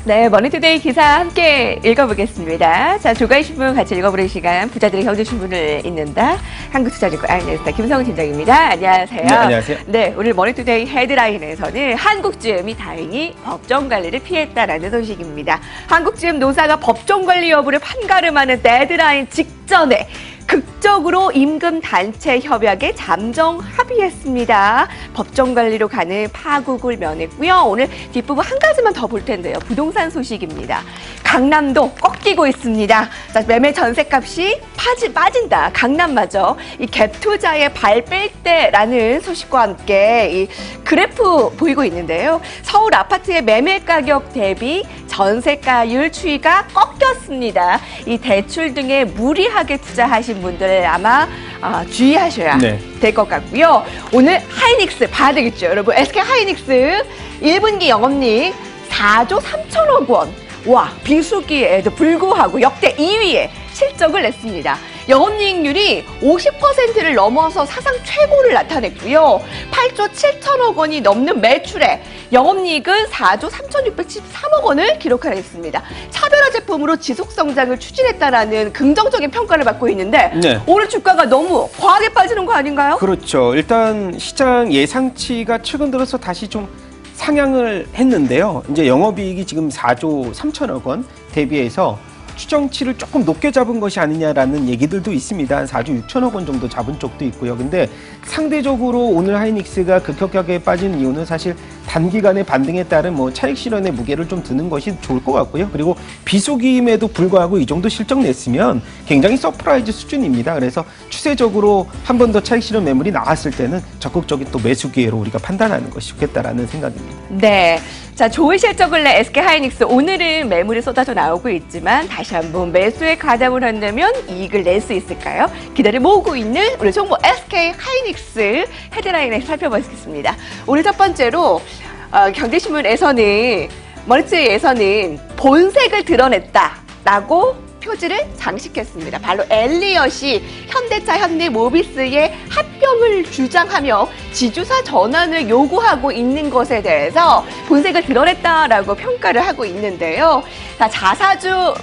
네, 머니투데이 기사 함께 읽어보겠습니다. 자, 조가의 신문 같이 읽어보는 시간, 부자들의 경제신문을 읽는다. 한국투자증권 아이언스타 김성훈 팀장입니다. 안녕하세요. 네, 안녕하세요. 네, 오늘 머니투데이 헤드라인에서는 한국지음이 다행히 법정관리를 피했다라는 소식입니다. 한국지음 노사가 법정관리 여부를 판가름하는 데드라인 직전에 극적으로 임금단체 협약에 잠정 합의했습니다. 법정관리로 가는 파국을 면했고요. 오늘 뒷부분 한 가지만 더 볼 텐데요. 부동산 소식입니다. 강남도 꺾이고 있습니다. 자, 매매 전셋값이 빠진다. 강남마저 이 갭투자에 발 뺄 때라는 소식과 함께 이 그래프 보이고 있는데요. 서울 아파트의 매매 가격 대비 전세가율 추이가 꺾였습니다. 이 대출 등에 무리하게 투자하신 분들 아마 주의하셔야 될 것 같고요. 오늘 하이닉스 봐야 되겠죠, 여러분. SK 하이닉스 1분기 영업이익 4조 3천억 원. 와, 비수기에도 불구하고 역대 2위의 실적을 냈습니다. 영업이익률이 50%를 넘어서 사상 최고를 나타냈고요. 8조 7천억 원이 넘는 매출에 영업이익은 4조 3,673억 원을 기록하였습니다. 차별화 제품으로 지속 성장을 추진했다라는 긍정적인 평가를 받고 있는데 오늘 주가가 너무 과하게 빠지는 거 아닌가요? 그렇죠. 일단 시장 예상치가 최근 들어서 다시 좀 상향을 했는데요. 이제 영업이익이 지금 4조 3천억 원 대비해서 추정치를 조금 높게 잡은 것이 아니냐라는 얘기들도 있습니다. 한 4조 6천억 원 정도 잡은 쪽도 있고요. 근데 상대적으로 오늘 하이닉스가 급격하게 빠진 이유는 사실 단기간의 반등에 따른 뭐 차익 실현의 무게를 좀 두는 것이 좋을 것 같고요. 그리고 비수기임에도 불구하고 이 정도 실적 냈으면 굉장히 서프라이즈 수준입니다. 그래서 추세적으로 한 번 더 차익 실현 매물이 나왔을 때는 적극적인 또 매수 기회로 우리가 판단하는 것이 좋겠다라는 생각입니다. 네. 자, 좋은 실적을 낸 SK 하이닉스. 오늘은 매물이 쏟아져 나오고 있지만 다시 한번 매수에 가담을 한다면 이익을 낼 수 있을까요? 기대를 모으고 있는 우리 종목 SK 하이닉스 헤드라인에서 살펴보겠습니다. 오늘 첫 번째로 경제신문에서는 머니투데이에서는 본색을 드러냈다라고 표지를 장식했습니다. 바로 엘리엇이 현대차, 현대모비스의 합병을 주장하며 지주사 전환을 요구하고 있는 것에 대해서 본색을 드러냈다라고 평가를 하고 있는데요. 자, 자사주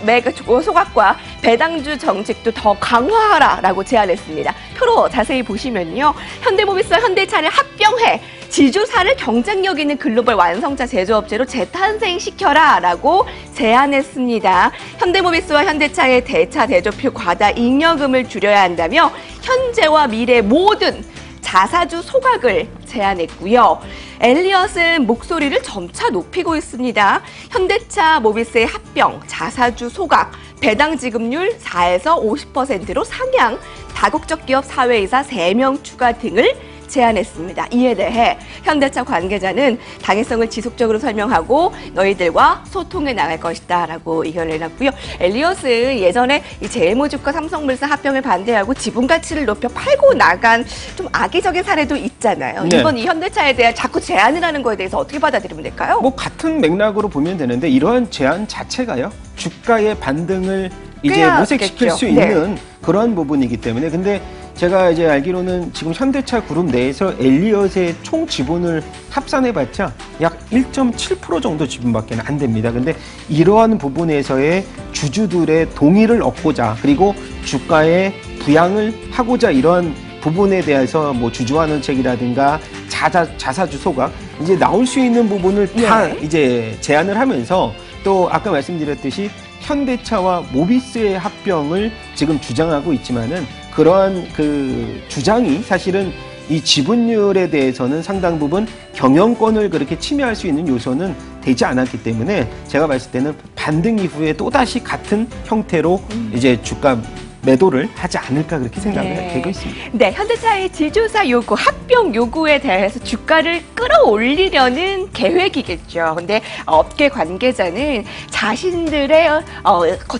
소각과 배당주 정책도 더 강화하라라고 제안했습니다. 표로 자세히 보시면요. 현대모비스와 현대차를 합병해 지주사를 경쟁력 있는 글로벌 완성차 제조업체로 재탄생시켜라라고 제안했습니다. 현대모비스와 현대차의 대차 대조표 과다 잉여금을 줄여야 한다며 현재와 미래 모든 자사주 소각을 제안했고요. 엘리엇은 목소리를 점차 높이고 있습니다. 현대차 모비스의 합병, 자사주 소각, 배당 지급률 4에서 50%로 상향, 다국적 기업 사회이사 3명 추가 등을 제안했습니다. 이에 대해 현대차 관계자는 당위성을 지속적으로 설명하고 너희들과 소통해 나갈 것이다 라고 의견을 내놨고요. 엘리엇은 예전에 이 제일모직과 삼성물산 합병을 반대하고 지분 가치를 높여 팔고 나간 좀 악의적인 사례도 있잖아요. 이번 이 현대차에 대한 자꾸 제안을 하는 거에 대해서 어떻게 받아들이면 될까요? 뭐 같은 맥락으로 보면 되는데 이러한 제안 자체가요. 주가의 반등을 이제 모색시킬 수 있는 그런 부분이기 때문에 근데 제가 이제 알기로는 지금 현대차 그룹 내에서 엘리엇의 총 지분을 합산해봤자 약 1.7% 정도 지분밖에 안 됩니다. 근데 이러한 부분에서의 주주들의 동의를 얻고자 그리고 주가의 부양을 하고자 이러한 부분에 대해서 뭐 주주환원책이라든가 자사주 소각 이제 나올 수 있는 부분을 다 이제 제안을 하면서 또 아까 말씀드렸듯이 현대차와 모비스의 합병을 지금 주장하고 있지만은 그러한 그 주장이 사실은 이 지분율에 대해서는 상당 부분 경영권을 그렇게 침해할 수 있는 요소는 되지 않았기 때문에 제가 봤을 때는 반등 이후에 또다시 같은 형태로 이제 주가 매도를 하지 않을까 그렇게 생각을 되고 있습니다. 네, 현대차의 지주사 요구, 합병 요구에 대해서 주가를 끌어올리려는 계획이겠죠. 근데 업계 관계자는 자신들의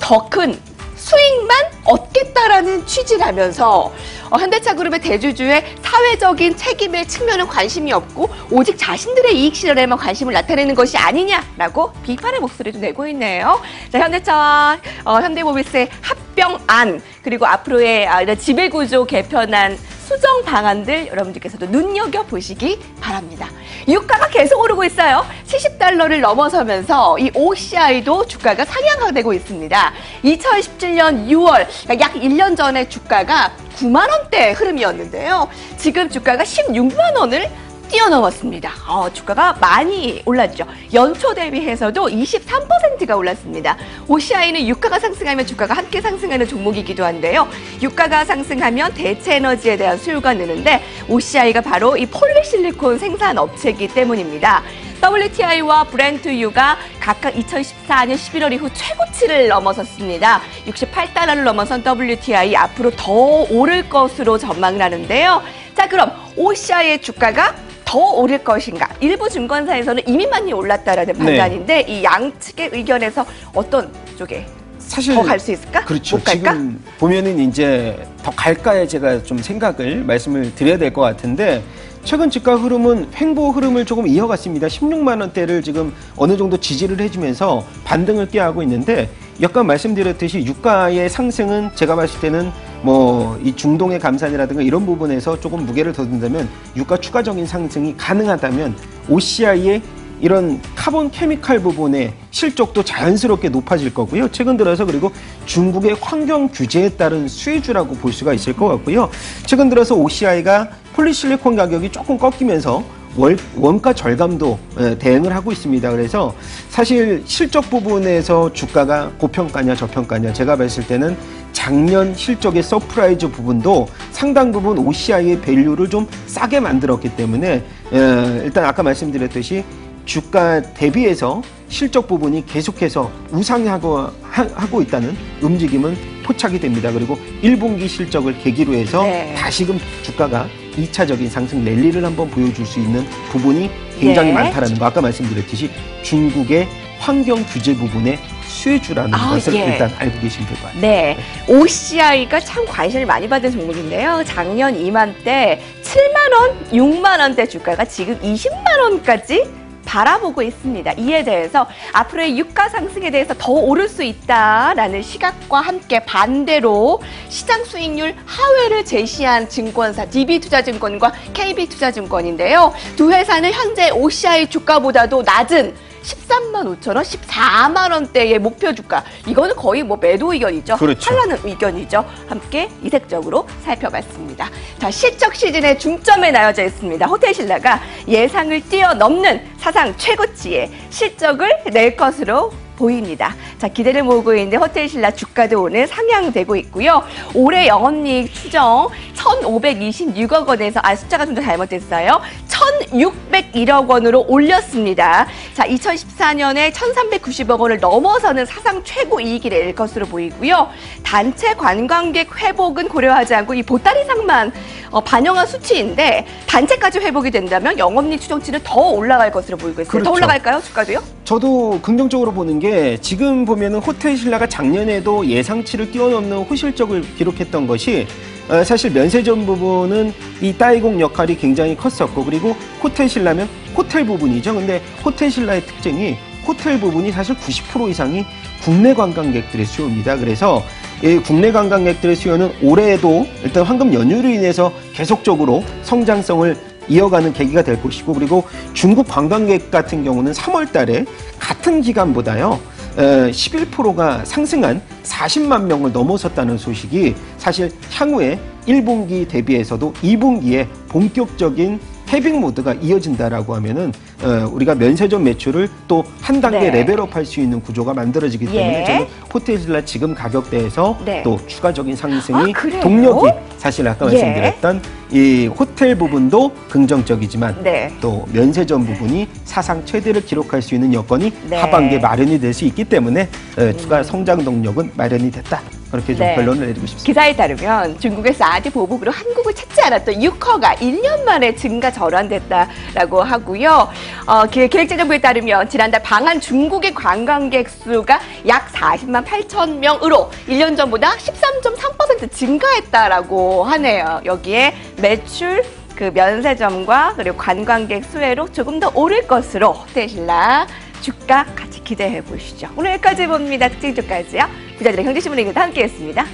더 큰 수익만 얻겠다라는 취지라면서 현대차 그룹의 대주주의 사회적인 책임의 측면은 관심이 없고 오직 자신들의 이익 실현에만 관심을 나타내는 것이 아니냐라고 비판의 목소리도 내고 있네요. 자, 현대차와 현대모비스의 합병안 그리고 앞으로의 지배구조 개편안 수정 방안들 여러분들께서도 눈여겨보시기 바랍니다. 유가가 계속 오르고 있어요. 70달러를 넘어서면서 이 OCI도 주가가 상향되고 있습니다. 2017년 6월, 그러니까 약 1년 전에 주가가 9만 원대 흐름이었는데요. 지금 주가가 16만 원을 뛰어넘었습니다. 주가가 많이 올랐죠. 연초 대비해서도 23%가 올랐습니다. OCI는 유가가 상승하면 주가가 함께 상승하는 종목이기도 한데요. 유가가 상승하면 대체 에너지에 대한 수요가 느는데 OCI가 바로 이 폴리실리콘 생산 업체이기 때문입니다. WTI와 브렌트유가 각각 2014년 11월 이후 최고치를 넘어섰습니다. 68달러를 넘어선 WTI 앞으로 더 오를 것으로 전망을 하는데요. 자, 그럼 OCI의 주가가 더 오를 것인가? 일부 증권사에서는 이미 많이 올랐다라는 판단인데 이 양측의 의견에서 어떤 쪽에 사실 더 갈 수 있을까? 그렇죠. 못 갈까? 지금 보면은 이제 더 갈까에 제가 좀 생각을 말씀을 드려야 될 것 같은데 최근 주가 흐름은 횡보 흐름을 조금 이어갔습니다. 16만 원대를 지금 어느 정도 지지를 해주면서 반등을 꾀하고 있는데 약간 말씀드렸듯이 유가의 상승은 제가 봤을 때는 뭐 이 중동의 감산이라든가 이런 부분에서 조금 무게를 더 둔다면 유가 추가적인 상승이 가능하다면 OCI의 이런 카본 케미칼 부분의 실적도 자연스럽게 높아질 거고요. 최근 들어서 그리고 중국의 환경 규제에 따른 수혜주라고 볼 수가 있을 것 같고요. 최근 들어서 OCI가 폴리실리콘 가격이 조금 꺾이면서 원가 절감도 대응을 하고 있습니다. 그래서 사실 실적 부분에서 주가가 고평가냐 저평가냐 제가 봤을 때는 작년 실적의 서프라이즈 부분도 상당 부분 OCI의 밸류를 좀 싸게 만들었기 때문에 일단 아까 말씀드렸듯이 주가 대비해서 실적 부분이 계속해서 우상하고 있다는 움직임은 포착이 됩니다. 그리고 1분기 실적을 계기로 해서 다시금 주가가 2차적인 상승 랠리를 한번 보여줄 수 있는 부분이 굉장히 많다라는 거. 아까 말씀드렸듯이 중국의 환경 규제 부분에 수혜주라는 것을 일단 알고 계시면 될 것 같아요. 네, OCI가 참 관심을 많이 받은 종목인데요. 작년 이맘때 7만 원, 6만 원대 주가가 지금 20만 원까지 바라보고 있습니다. 이에 대해서 앞으로의 유가 상승에 대해서 더 오를 수 있다라는 시각과 함께 반대로 시장 수익률 하회를 제시한 증권사 DB투자증권과 KB투자증권인데요. 두 회사는 현재 OCI 주가보다도 낮은 13만 5천 원, 14만 원대의 목표 주가. 이거는 거의 뭐 매도 의견이죠. 그렇죠. 팔라는 의견이죠. 함께 이색적으로 살펴봤습니다. 자, 실적 시즌에 중점에 나여져 있습니다. 호텔신라가 예상을 뛰어넘는 사상 최고치의 실적을 낼 것으로 보입니다. 자, 기대를 모으고 있는 호텔신라 주가도 오늘 상향되고 있고요. 올해 영업이익 추정 1,526억 원에서 숫자가 좀 더 잘못됐어요. 1,601억 원으로 올렸습니다. 자, 2014년에 1,390억 원을 넘어서는 사상 최고 이익이 낼 것으로 보이고요. 단체 관광객 회복은 고려하지 않고 이 보따리상만 반영한 수치인데 단체까지 회복이 된다면 영업이익 추정치는 더 올라갈 것으로 보이고 있어요. 그렇죠. 더 올라갈까요? 주가도요? 저도 긍정적으로 보는 게 지금 보면은 호텔신라가 작년에도 예상치를 뛰어넘는 호실적을 기록했던 것이 사실 면세점 부분은 이 따이공 역할이 굉장히 컸었고 그리고 호텔신라면 호텔 부분이죠. 근데 호텔신라의 특징이 호텔 부분이 사실 90% 이상이 국내 관광객들의 수요입니다. 그래서 이 국내 관광객들의 수요는 올해에도 일단 황금 연휴로 인해서 계속적으로 성장성을 이어가는 계기가 될 것이고 그리고 중국 관광객 같은 경우는 3월 달에 같은 기간보다요 11%가 상승한 40만 명을 넘어섰다는 소식이 사실 향후에 1분기 대비해서도 2분기에 본격적인 해빙 모드가 이어진다라고 하면은 우리가 면세점 매출을 또 한 단계 레벨업할 수 있는 구조가 만들어지기 때문에 저는 호텔신라 지금 가격대에서 또 추가적인 상승이 동력이 사실 아까 말씀드렸던 이 호텔 부분도 긍정적이지만 또 면세점 부분이 사상 최대를 기록할 수 있는 여건이 하반기에 마련이 될 수 있기 때문에 추가 성장 동력은 마련이 됐다. 그렇게 좀 결론을 내리고 싶습니다. 기사에 따르면 중국의 사드 보복으로 한국을 찾지 않았던 유커가 1년 만에 증가 전환됐다라고 하고요. 기획재정부에 따르면 지난달 방한 중국의 관광객 수가 약 40만 8천 명으로 1년 전보다 13.3% 증가했다라고 하네요. 여기에 매출, 면세점과 그리고 관광객 수혜로 조금 더 오를 것으로 호텔신라 주가 같이 기대해 보시죠. 오늘 여기까지 봅니다. 특징주까지요. 부자들의 경제신문의 함께했습니다.